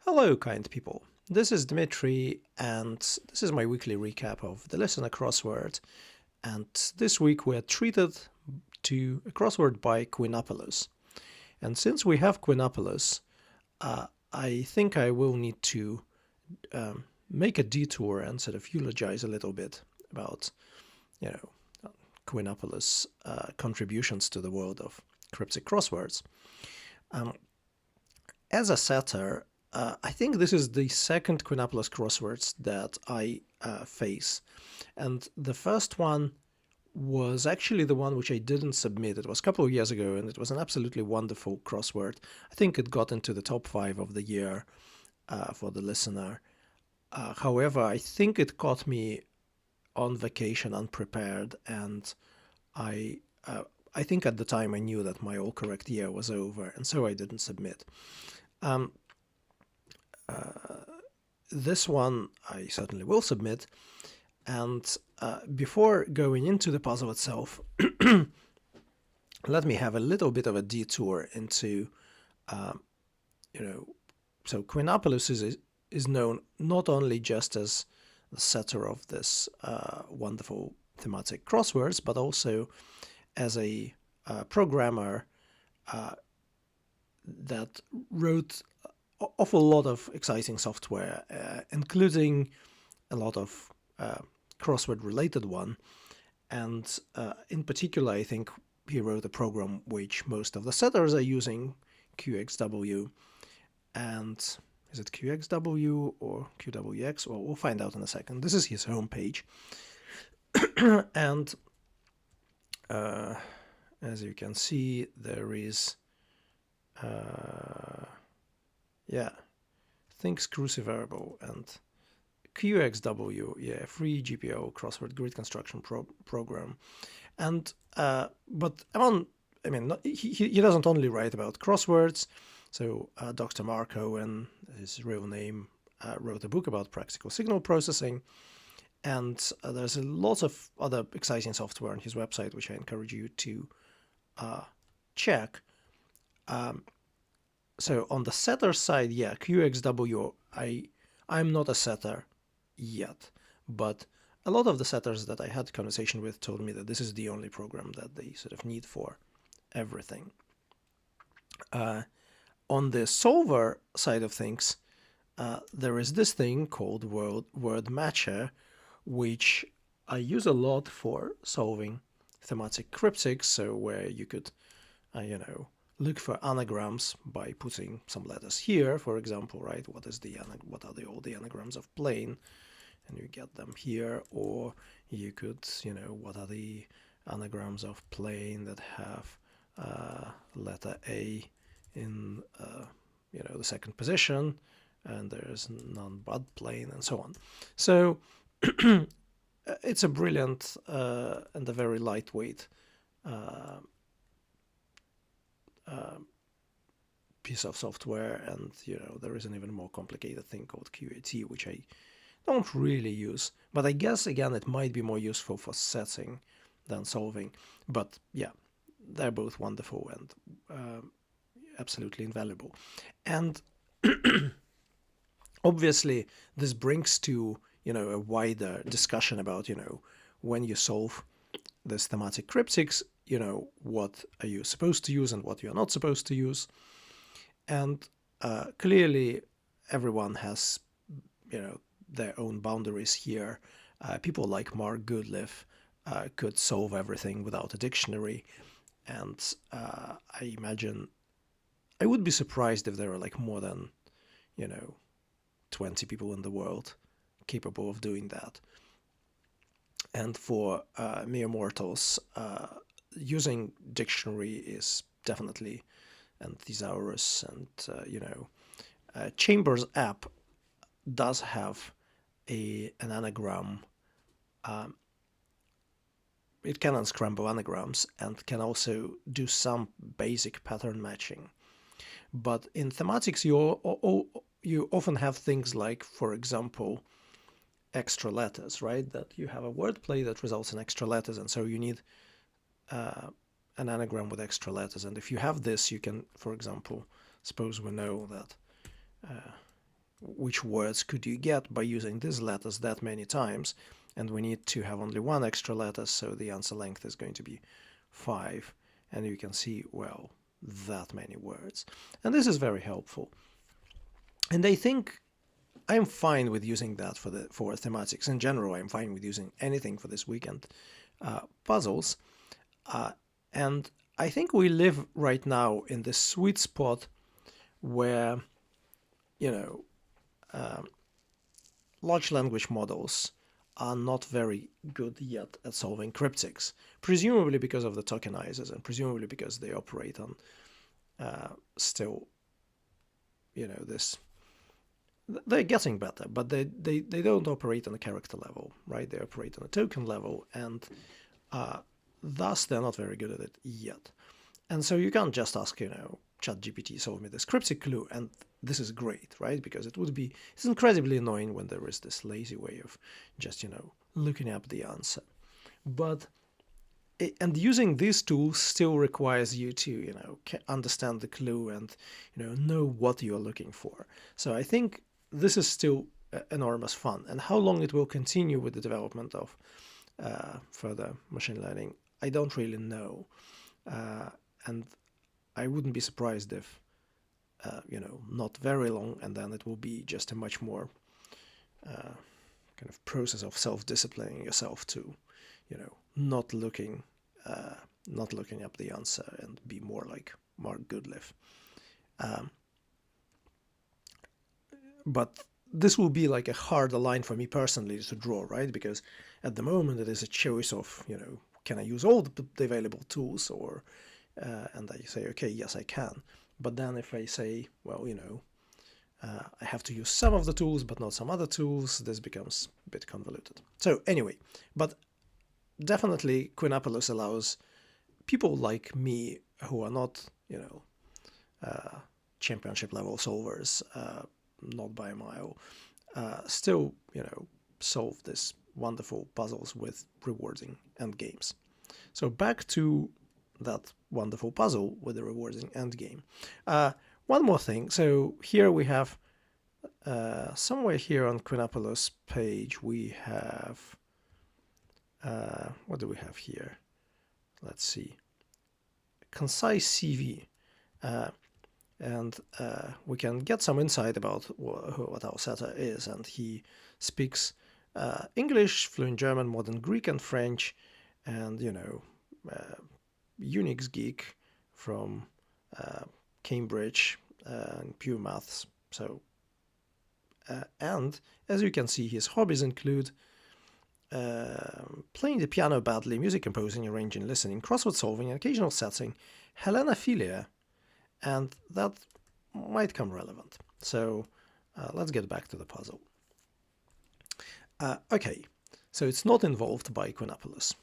Hello, kind people. This is Dmitry, and this is my weekly recap of the Listener crossword. And this week we're treated to a crossword by Quinapalus. And since we have Quinapalus, I think I will need to make a detour and sort of eulogize a little bit about, Quinapalus' contributions to the world of cryptic crosswords. As a setter, I think this is the second Quinapalus crosswords that I face. And the first one was actually the one which I didn't submit. It was a couple of years ago, and it was an absolutely wonderful crossword. I think it got into the top 5 of the year for the listener. However, I think it caught me on vacation unprepared, and I think at the time I knew that my all-correct year was over, and so I didn't submit. This one I certainly will submit, and before going into the puzzle itself, let me have a little bit of a detour into, so Quinapalus is known not only just as the setter of this wonderful thematic crosswords, but also as a programmer that wrote awful lot of exciting software, including a lot of crossword-related one. And in particular, I think he wrote a program which most of the setters are using, QXW. And is it QXW or QWX? Well, we'll find out in a second. This is his homepage. And as you can see, there is Things Cruciverbal and QXW, free GPO crossword grid construction program. And but he doesn't only write about crosswords. So Dr. Mark Owen, his real name, wrote a book about practical signal processing. And there's a lot of other exciting software on his website, which I encourage you to check. So on the setter side, QXW, I'm not a setter yet, but a lot of the setters that I had conversation with told me that this is the only program that they sort of need for everything. On the solver side of things, there is this thing called Word Matcher, which I use a lot for solving thematic cryptics, so where you could, look for anagrams by putting some letters here, for example, right? What are all the anagrams of plane? And you get them here. Or you could, what are the anagrams of plane that have letter A in, the second position, and there's none but plane, and so on. So it's a brilliant and a very lightweight piece of software, and there is an even more complicated thing called QAT, which I don't really use, but I guess again it might be more useful for setting than solving. But yeah, they're both wonderful and absolutely invaluable. And obviously this brings to a wider discussion about when you solve this thematic cryptics, what are you supposed to use and what you're not supposed to use. And clearly everyone has their own boundaries here. People like Mark Goodliff could solve everything without a dictionary, and I imagine I would be surprised if there are like more than 20 people in the world capable of doing that. And for mere mortals, using dictionary is definitely and thesaurus, and Chambers app does have an anagram. It can unscramble anagrams and can also do some basic pattern matching. But in thematics, you often have things like, for example, extra letters, right? That you have a wordplay that results in extra letters, and so you need an anagram with extra letters. And if you have this, you can, for example, suppose we know that which words could you get by using these letters that many times, and we need to have only one extra letter, so the answer length is going to be 5, and you can see, well, that many words. And this is very helpful. And I think I'm fine with using that for thematics. In general, I'm fine with using anything for this weekend puzzles. And I think we live right now in this sweet spot where, large language models are not very good yet at solving cryptics, presumably because of the tokenizers and presumably because they operate on still, this. They're getting better, but they don't operate on a character level, right? They operate on a token level, and thus they're not very good at it yet. And so you can't just ask, ChatGPT, solve me this cryptic clue, and this is great, right? Because it's incredibly annoying when there is this lazy way of just, looking up the answer. And using these tools still requires you to, understand the clue and, know what you're looking for. So I think this is still enormous fun. And how long it will continue with the development of further machine learning, I don't really know. And I wouldn't be surprised if, not very long, and then it will be just a much more kind of process of self-disciplining yourself to, not looking up the answer and be more like Mark Goodliff. But this will be like a harder line for me personally to draw, right? Because at the moment it is a choice of, can I use all the available tools, or and I say, okay, yes, I can. But then if I say, well, I have to use some of the tools but not some other tools, this becomes a bit convoluted. So anyway, but definitely Quinapalus allows people like me who are not, championship level solvers, not by a mile, still, solve these wonderful puzzles with rewarding endgames. So back to that wonderful puzzle with the rewarding endgame. One more thing. So here we have, somewhere here on Quinapalus page, we have, what do we have here? Let's see. Concise CV. And we can get some insight about what our setter is. And he speaks English, fluent German, modern Greek and French, and, Unix geek from Cambridge and pure maths. So, and as you can see, his hobbies include playing the piano badly, music composing, arranging, listening, crossword solving, and occasional setting, Helenophilia, and that might come relevant. So let's get back to the puzzle. Okay, so it's not involved by Quinapalus.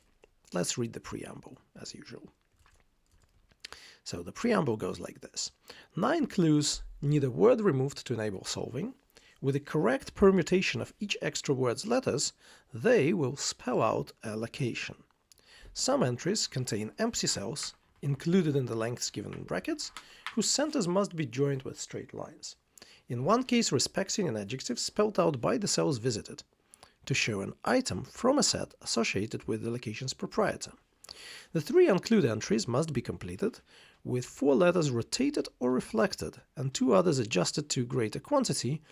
Let's read the preamble, as usual. So the preamble goes like this. 9 clues need a word removed to enable solving. With the correct permutation of each extra word's letters, they will spell out a location. Some entries contain empty cells, included in the lengths given in brackets, whose centers must be joined with straight lines. In one case, respecting an adjective spelled out by the cells visited, to show an item from a set associated with the location's proprietor. The 3 unclued entries must be completed, with 4 letters rotated or reflected and 2 others adjusted to greater quantity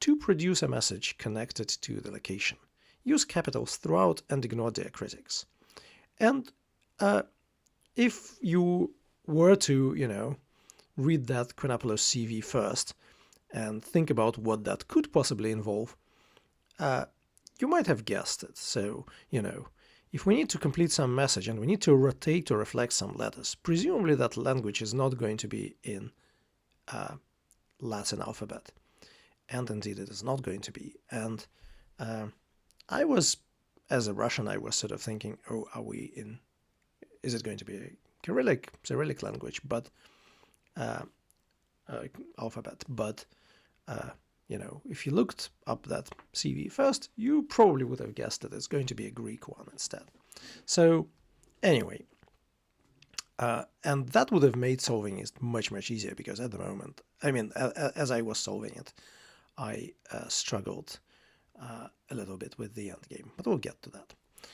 to produce a message connected to the location. Use capitals throughout and ignore diacritics. And if you were to, read that Quinapalus CV first and think about what that could possibly involve, you might have guessed it. So, if we need to complete some message and we need to rotate or reflect some letters, presumably that language is not going to be in Latin alphabet. And indeed it is not going to be. And I was, as a Russian, I was sort of thinking, oh, is it going to be a Cyrillic language, but alphabet? But, if you looked up that CV first, you probably would have guessed that it's going to be a Greek one instead. So anyway, and that would have made solving it much, much easier, because at the moment, as I was solving it, I struggled a little bit with the end game, but we'll get to that.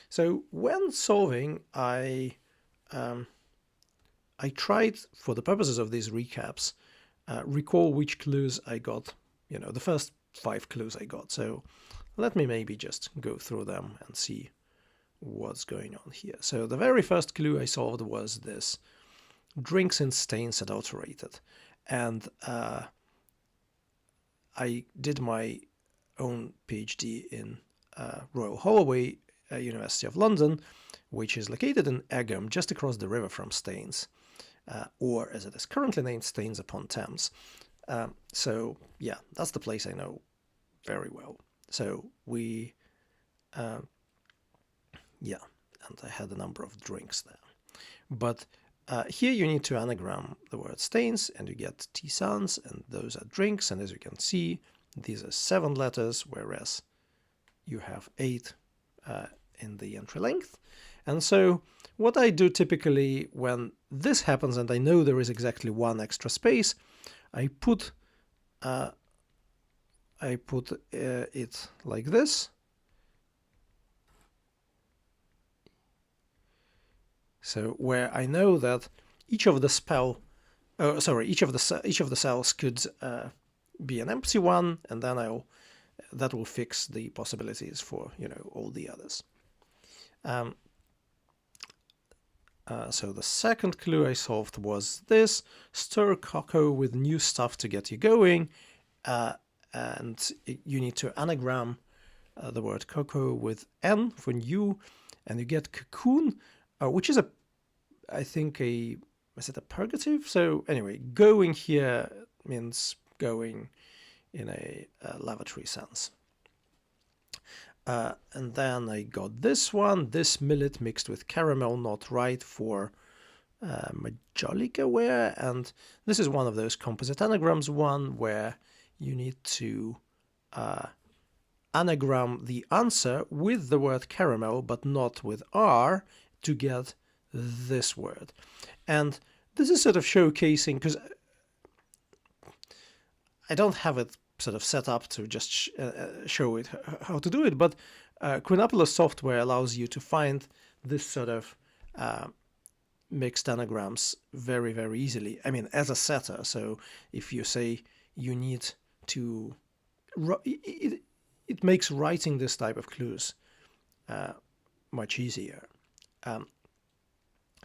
So when solving, I tried, for the purposes of these recaps, recall which clues I got, the first 5 clues I got. So let me maybe just go through them and see what's going on here. So the very first clue I solved was this: drinks and stains adulterated. And I did my own PhD in Royal Holloway, University of London, which is located in Egham, just across the river from Staines, or as it is currently named, Staines upon Thames. So yeah, that's the place I know very well. So yeah, and I had a number of drinks there. But here you need to anagram the word stains, and you get tisanes, and those are drinks. And as you can see, these are 7 letters, whereas you have 8 in the entry length. And so what I do typically when this happens, and I know there is exactly 1 extra space, I put it like this. So where I know that each of the each of the cells could be an empty one, and then that will fix the possibilities for all the others. So the second clue I solved was this: stir cocoa with new stuff to get you going, and you need to anagram the word cocoa with N for new, and you get cocoon, which is I think is it a purgative? So anyway, going here means going in a lavatory sense. And then I got this one: this millet mixed with caramel, not right for majolica ware. And this is one of those composite anagrams one where you need to anagram the answer with the word caramel, but not with R, to get this word. And this is sort of showcasing, because I don't have it sort of set up to just show it how to do it, but Quinapalus software allows you to find this sort of mixed anagrams very, very easily. I mean, as a setter. So if you say you need to, it makes writing this type of clues much easier.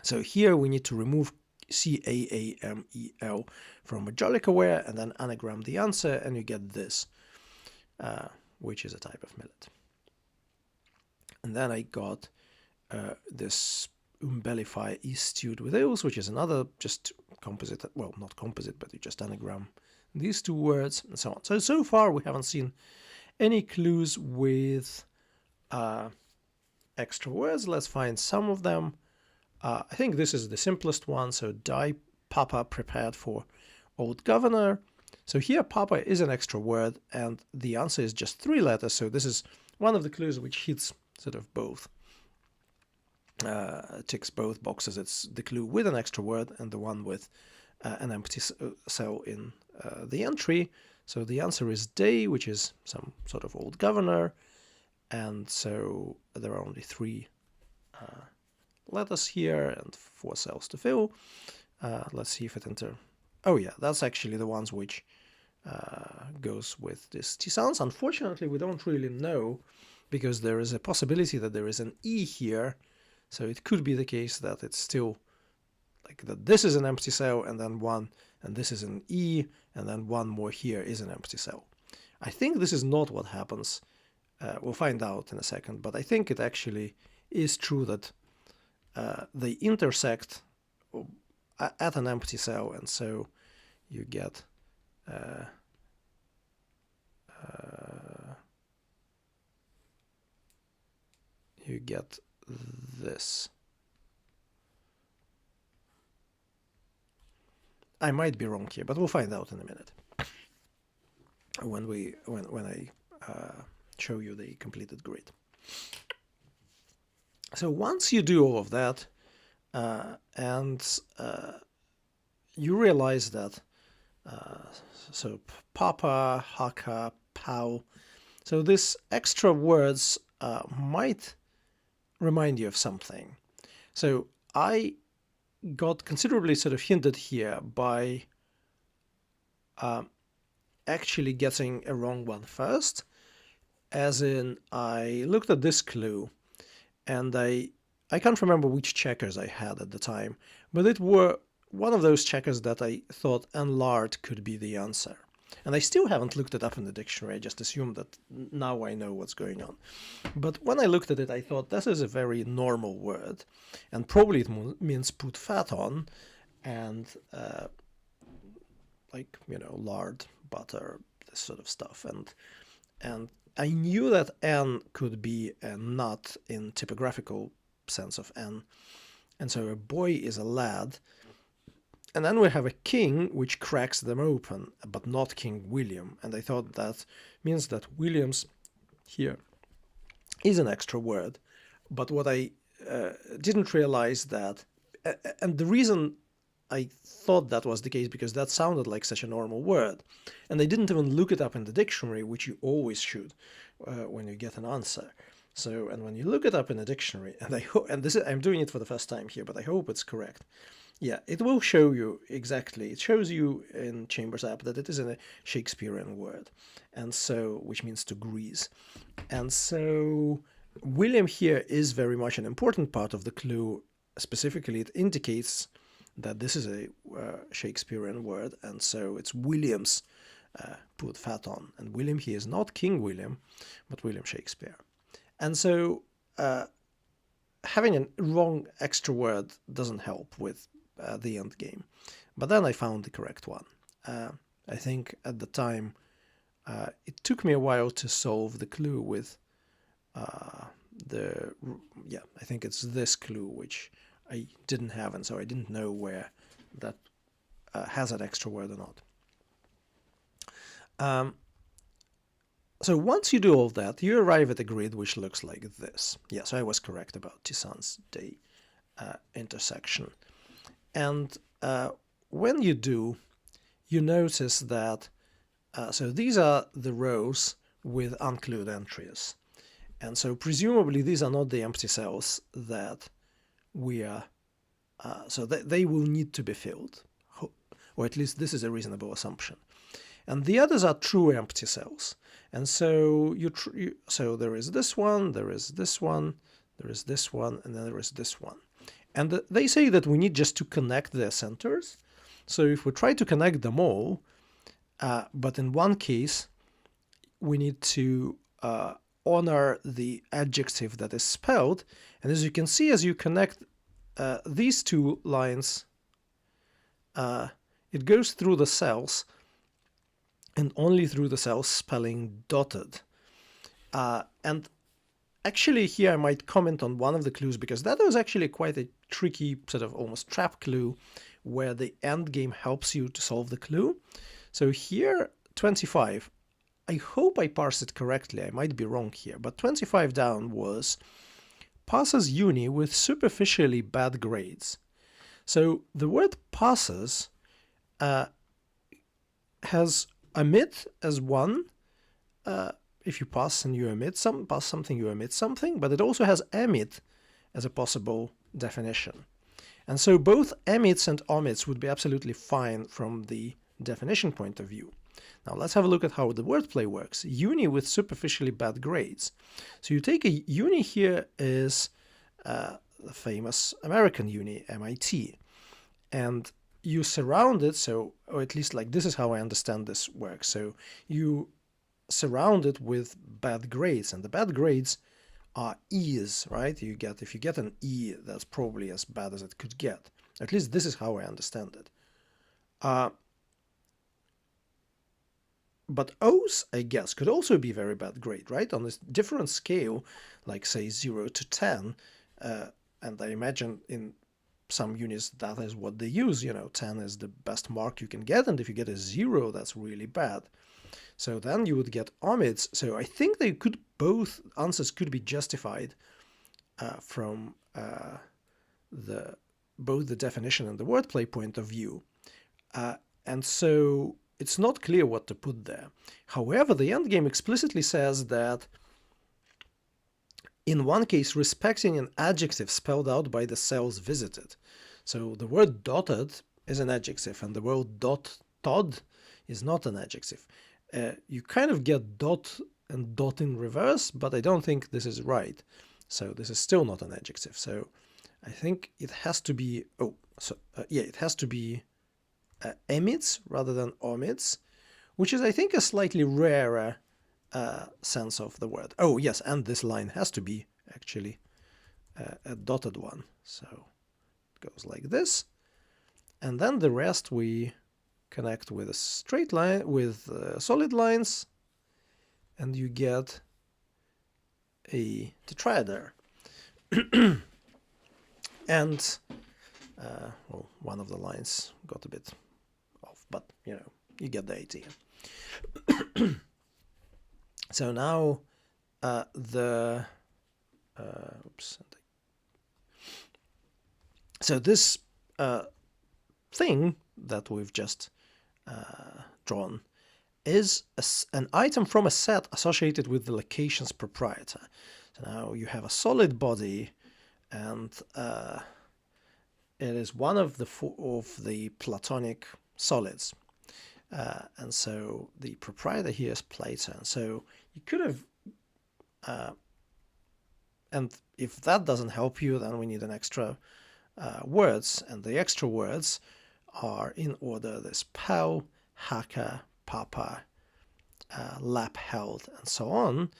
So here we need to remove CAAMEL from majolica ware and then anagram the answer, and you get this, which is a type of millet. And then I got this umbellify is stewed with ales, which is another just composite, well, not composite, but you just anagram these 2 words, and so on. So far we haven't seen any clues with extra words. Let's find some of them. I think this is the simplest one. So die papa prepared for old governor. So here papa is an extra word, and the answer is just 3 letters. So this is one of the clues which hits sort of both, ticks both boxes. It's the clue with an extra word and the one with an empty cell in the entry. So the answer is day, which is some sort of old governor. And so there are only 3 letters here and 4 cells to fill. Let's see if it oh yeah, that's actually the ones which goes with this tisanes. Unfortunately, we don't really know, because there is a possibility that there is an E here. So it could be the case that it's still like that this is an empty cell, and then 1, and this is an E, and then 1 more here is an empty cell. I think this is not what happens. We'll find out in a second, but I think it actually is true that they intersect at an empty cell, and so you get this. I might be wrong here, but we'll find out in a minute when I show you the completed grid. So once you do all of that, and you realize that so papa, haka, how. So these extra words might remind you of something. So I got considerably sort of hindered here by actually getting a wrong one first, as in I looked at this clue and I can't remember which checkers I had at the time, but it were one of those checkers that I thought enlarged could be the answer. And I still haven't looked it up in the dictionary, I just assumed that now I know what's going on. But when I looked at it, I thought this is a very normal word, and probably it means put fat on, and like, lard, butter, this sort of stuff. And I knew that N could be a nut in typographical sense of N. And so a boy is a lad. And then we have a king, which cracks them open, but not King William. And I thought that means that Williams here is an extra word. But what I didn't realize that, and the reason I thought that was the case because that sounded like such a normal word. And I didn't even look it up in the dictionary, which you always should when you get an answer. So, and when you look it up in a dictionary, and I hope, and this is, I'm doing it for the first time here, but I hope it's correct. Yeah, it will show you exactly. It shows you in Chambers app that it is a Shakespearean word, and so, which means to grease. And so William here is very much an important part of the clue. Specifically, it indicates that this is a Shakespearean word, and so it's William's put fat on. And William here is not King William, but William Shakespeare. And so having a wrong extra word doesn't help with the end game. But then I found the correct one. I think at the time it took me a while to solve the clue with I think it's this clue which I didn't have, and so I didn't know where that has an extra word or not. So once you do all that, you arrive at a grid which looks like this. Yes, I was correct about Toussaint's day intersection. And when you do, you notice that, so these are the rows with unclued entries. And so presumably these are not the empty cells that we are, so they will need to be filled, or at least this is a reasonable assumption. And the others are true empty cells. And so so there is this one, there is this one, there is this one, and then there is this one. And they say that we need just to connect their centers. So if we try to connect them all, but in one case, we need to honor the adjective that is spelled. And as you can see, as you connect these two lines, it goes through the cells, and only through the cells spelling dotted. And actually here I might comment on one of the clues, because that was actually quite a tricky sort of almost trap clue where the end game helps you to solve the clue. So here, 25, I hope I parsed it correctly, I might be wrong here, but 25 down was passes uni with superficially bad grades. So the word passes has omit as one. If you pass and you omit pass something, you omit something, but it also has emit as a possible definition. And so both emits and omits would be absolutely fine from the definition point of view. Now let's have a look at how the wordplay works. Uni with superficially bad grades. So you take a uni here is the famous American uni, MIT, and you surround it, so, or at least like this is how I understand this works. So you surround it with bad grades, and the bad grades are E's, right? You get, if you get an E, that's probably as bad as it could get. At least this is how I understand it. But O's, I guess, could also be very bad grade, right? On this different scale, like say 0 to 10, and I imagine in some unis that is what they use, 10 is the best mark you can get, and if you get a 0, that's really bad. So then you would get omits. So I think they could, both answers could be justified from both the definition and the wordplay point of view. And so it's not clear what to put there. However, the endgame explicitly says that in one case respecting an adjective spelled out by the cells visited. So the word dotted is an adjective, and the word dotted is not an adjective. You kind of get dot and dot in reverse, but I don't think this is right. So this is still not an adjective. So I think it has to be, it has to be emits rather than omits, which is, I think, a slightly rarer sense of the word. Oh, yes, and this line has to be actually a dotted one. So it goes like this. And then the rest we connect with a straight line, with solid lines, and you get a tetraeder. And, well, one of the lines got a bit off, but, you know, you get the idea. So now so this thing that we've just drawn is an item from a set associated with the location's proprietor. So now you have a solid body, and it is one of the Platonic solids. And so the proprietor here is Plato. And so you could have, and if that doesn't help you, then we need an extra words. And the extra words are in order: this pau, haka, papa, lap held, and so on.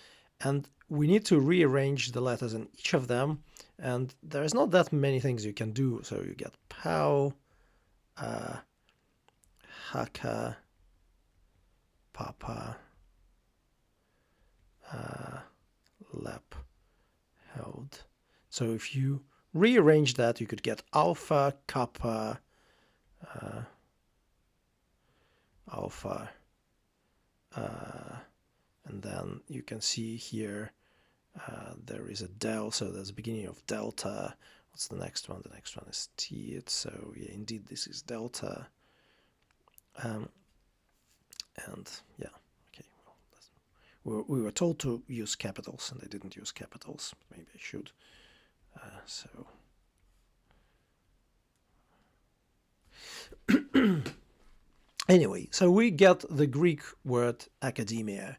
And we need to rearrange the letters in each of them. And there's not that many things you can do. So you get pau, haka, papa, lap held. So if you rearrange that, you could get alpha, kappa, alpha, and then you can see here there is a del, so that's the beginning of delta. What's the next one? The next one is t. So yeah, indeed, this is delta. And yeah, okay. Well, we were told to use capitals, and I didn't use capitals. Maybe I should. So anyway, so we get the Greek word academia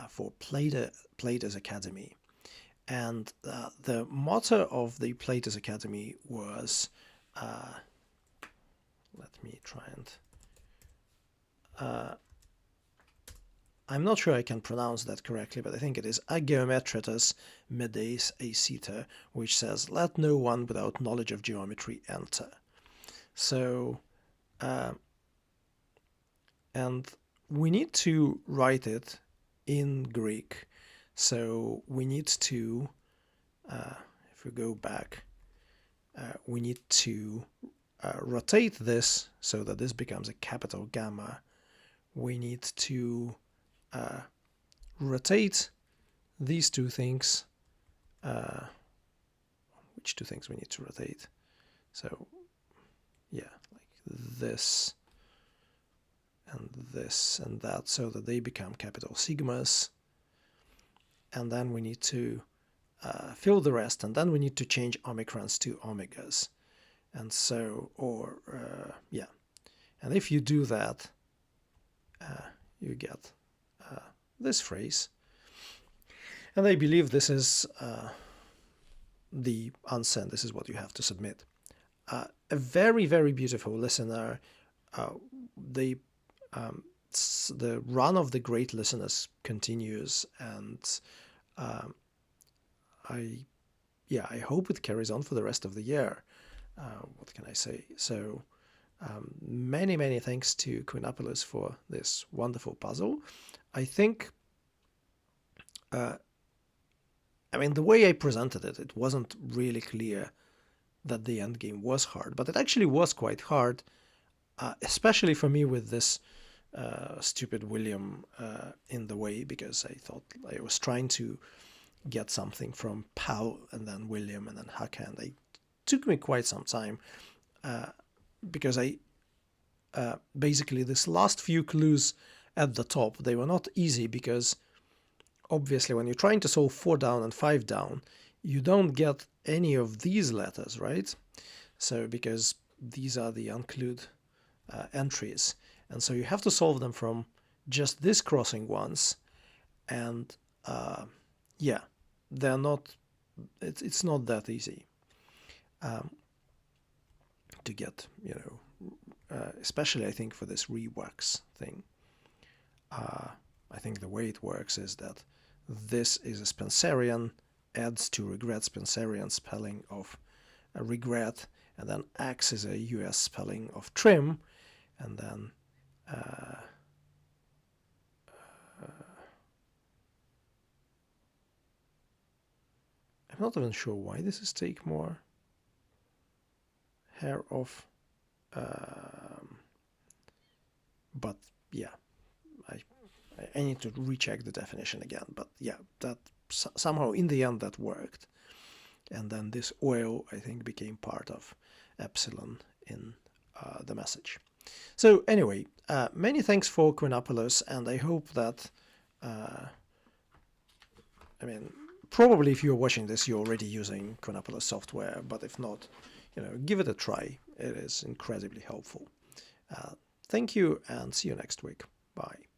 for Plato's Academy. And the motto of the Plato's Academy was, let me try and, I'm not sure I can pronounce that correctly, but I think it is Ageometritas Medes Aceta, which says, let no one without knowledge of geometry enter. So, and we need to write it in Greek. So we need to, if we go back, we need to rotate this so that this becomes a capital gamma. We need to rotate these two things. Which two things we need to rotate? So, yeah, like this and that, so that they become capital sigmas. And then we need to fill the rest, and then we need to change omicrons to omegas. And so, yeah. And if you do that, you get this phrase. And I believe this is the unsent. This is what you have to submit. A very, very beautiful listener. The run of the great listeners continues, and I hope it carries on for the rest of the year. What can I say? So many, many thanks to Quinapalus for this wonderful puzzle. I think, I mean, the way I presented it, it wasn't really clear that the endgame was hard, but it actually was quite hard, especially for me with this stupid William in the way, because I thought I was trying to get something from Pau and then William and then Haka, and it took me quite some time because I basically this last few clues at the top, they were not easy because obviously when you're trying to solve 4 down and 5 down, you don't get any of these letters, right? So because these are the unclued entries, and so you have to solve them from just this crossing ones, and yeah, they're not, it's not that easy to get, you know, especially I think for this reworks thing. I think the way it works is that this is a Spencerian, adds to regret Spencerian spelling of regret, and then X is a US spelling of trim, and then I'm not even sure why this is take more hair off, but yeah, I need to recheck the definition again, but yeah, that somehow in the end that worked. And then this oil, I think, became part of epsilon in the message. So anyway, many thanks for Quinapalus, and I hope that, I mean, probably if you're watching this, you're already using Quinapalus software, but if not, you know, give it a try. It is incredibly helpful. Thank you, and see you next week. Bye.